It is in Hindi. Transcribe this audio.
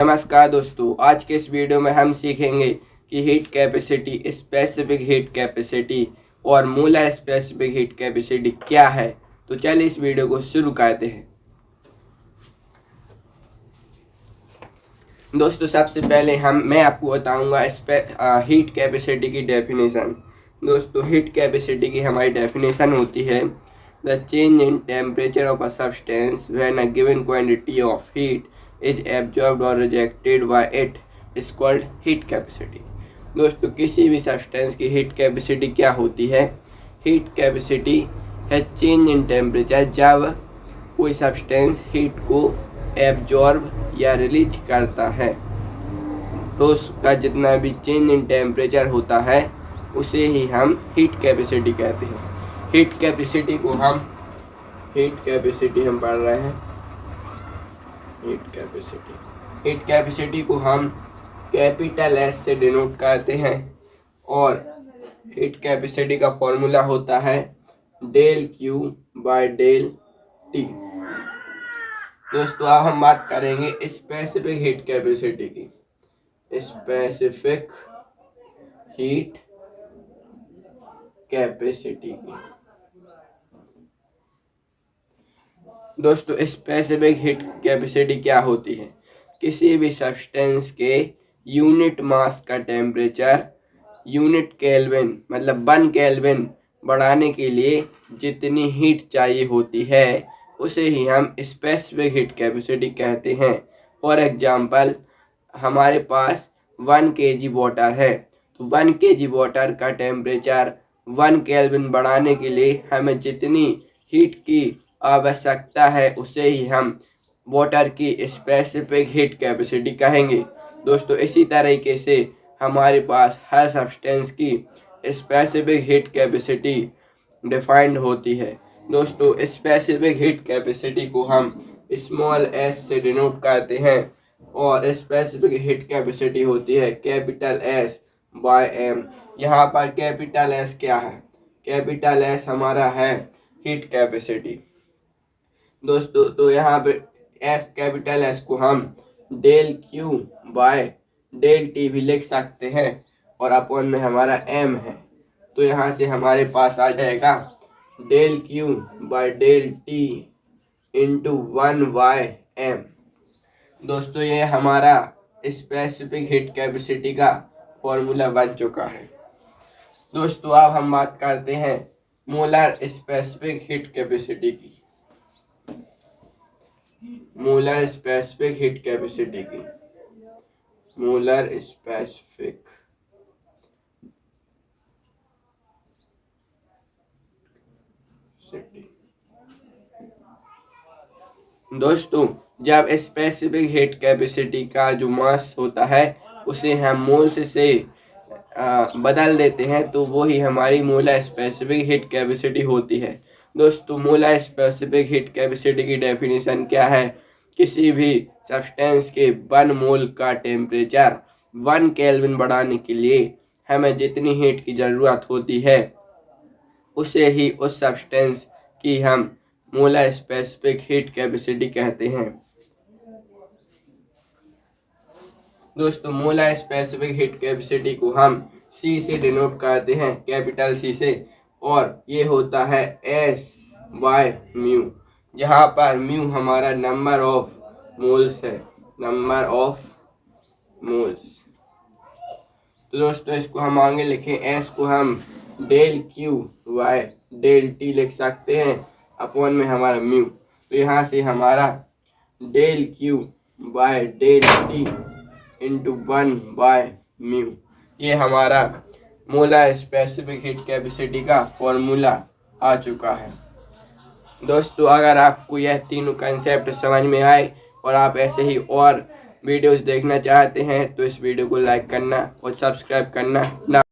नमस्कार दोस्तों, आज के इस वीडियो में हम सीखेंगे कि heat capacity, specific heat capacity और मोलर स्पेसिफिक हीट कैपेसिटी क्या है। तो चलिए इस वीडियो को शुरू करते हैं। दोस्तों, सबसे पहले मैं आपको बताऊंगा हीट कैपेसिटी की डेफिनेशन। दोस्तों, हीट कैपेसिटी की हमारी डेफिनेशन होती है the change in temperature of a substance when a given quantity of heat is absorbed और rejected by it is called heat capacity. दोस्तों, किसी भी सब्सटेंस की हीट कैपेसिटी क्या होती है? हीट कैपेसिटी है चेंज इन टेम्परेचर, जब कोई सब्सटेंस हीट को एब्जॉर्ब या रिलीज करता है तो उसका जितना भी चेंज इन टेम्परेचर होता है उसे ही हम हीट कैपेसिटी कहते हैं। हीट कैपेसिटी हम पढ़ रहे हैं। हीट कैपेसिटी को हम कैपिटल एस से डिनोट करते हैं और हीट कैपेसिटी का फॉर्मूला होता है del Q by del T. दोस्तों, अब हम बात करेंगे स्पेसिफिक हीट कैपेसिटी की। स्पेसिफिक हीट कैपेसिटी की दोस्तों, स्पेसिफिक हीट कैपेसिटी क्या होती है? किसी भी सब्सटेंस के यूनिट मास का टेम्परेचर यूनिट केल्विन मतलब 1 केल्विन बढ़ाने के लिए जितनी हीट चाहिए होती है उसे ही हम स्पेसिफिक हीट कैपेसिटी कहते हैं। फॉर एग्जांपल, हमारे पास 1 kg वाटर है, तो 1 kg वाटर का टेम्परेचर 1 केल्विन बढ़ाने के लिए हमें जितनी हीट की आवश्यकता है उसे ही हम वाटर की स्पेसिफिक हीट कैपेसिटी कहेंगे। दोस्तों, इसी तरीके से हमारे पास हर सब्सटेंस की स्पेसिफिक हीट कैपेसिटी डिफाइंड होती है। दोस्तों, स्पेसिफिक हीट कैपेसिटी को हम स्मॉल एस से डिनोट करते हैं और स्पेसिफिक हीट कैपेसिटी होती है कैपिटल एस बाय एम। यहाँ पर कैपिटल एस क्या है? कैपिटल एस हमारा है हीट कैपेसिटी। दोस्तों, तो यहाँ पे कैपिटल एस को हम del Q by del T भी लिख सकते हैं और अपॉन में हमारा एम है, तो यहाँ से हमारे पास आ जाएगा del Q by del T into 1 by M. दोस्तों, ये हमारा स्पेसिफिक हीट कैपेसिटी का फॉर्मूला बन चुका है। दोस्तों, अब हम बात करते हैं मोलर स्पेसिफिक हीट कैपेसिटी की। मोलर स्पेसिफिक हीट कैपेसिटी की मोलर स्पेसिफिक दोस्तों, जब स्पेसिफिक हीट कैपेसिटी का जो मास होता है उसे हम मोल्स से बदल देते हैं तो वो ही हमारी मोलर स्पेसिफिक हीट कैपेसिटी होती है। दोस्तों, मोलर स्पेसिफिक हीट कैपेसिटी की डेफिनेशन क्या है? किसी भी सब्सटेंस के 1 मोल का टेम्परेचर 1 केल्विन बढ़ाने के लिए हमें जितनी हीट की ज़रूरत होती है उसे ही उस सब्सटेंस की हम मोलर स्पेसिफिक हीट कैपेसिटी कहते हैं। दोस्तों, मोलर स्पेसिफिक हीट कैपेसिटी को हम सी से डिनोट करते हैं, कैपिटल सी से, और ये होता है एस बाय म्यू, जहाँ पर म्यू हमारा नंबर ऑफ मोल्स है, नंबर ऑफ मोल्स। तो दोस्तों, इसको हम आगे लिखें, एस को हम del Q by del T लिख सकते हैं अपॉन में हमारा म्यू, तो यहाँ से हमारा del Q by del T into 1 by mu, ये हमारा मोलर स्पेसिफिक हीट कैपेसिटी का फॉर्मूला आ चुका है। दोस्तों, अगर आपको यह तीनों कंसेप्ट समझ में आए और आप ऐसे ही और वीडियोस देखना चाहते हैं तो इस वीडियो को लाइक करना और सब्सक्राइब करना ना